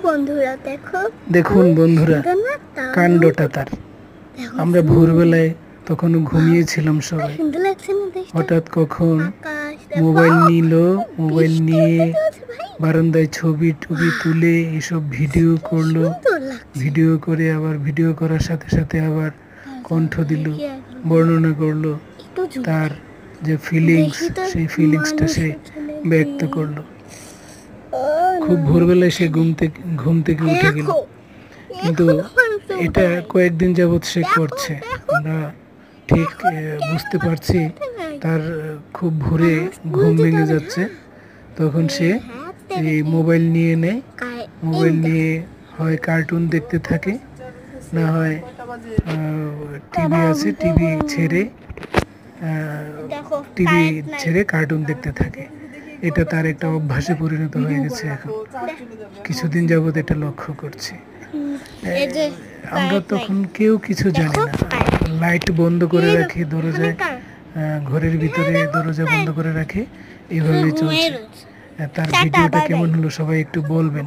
বন্ধুরা দেখো, দেখুন বন্ধুরা কাণ্ডটা তার। আমরা ভোরবেলায় তখনও ঘুমিয়েছিলাম সবাই, হঠাৎ কখন মোবাইল নিল, মোবাইল নিয়ে বারান্দায় ছবি টবি তুলে এসব ভিডিও করলো। ভিডিও করে আবার ভিডিও করার সাথে সাথে আবার কণ্ঠ দিল, বর্ণনা করলো তার যে ফিলিংস, সেই ফিলিংসটা সে ব্যক্ত করলো। খুব ভোরবেলায় সে ঘুম থেকে উঠে গেল, কিন্তু এটা কয়েকদিন যাবৎ সে করছে। আমরা ঠিক বুঝতে পারছি তার খুব ভোরে ঘুম ভেঙে যাচ্ছে, তখন সে এই মোবাইল নিয়ে নেয়। মোবাইল নিয়ে হয় কার্টুন দেখতে থাকে, না হয় টিভি আছে, টিভি ছেড়ে কার্টুন দেখতে থাকে। এটা তার একটা অভ্যাসে পরিণত হয়ে গেছে। এখন কিছুদিন যাবৎ এটা লক্ষ্য করছি। আমরা তখন কেউ কিছু জানি না, লাইট বন্ধ করে রাখি, দরজায় ঘরের ভিতরে দরজা বন্ধ করে রাখে, এভাবেই চলছে। তার ভিডিওটা কেমন হলো সবাই একটু বলবেন।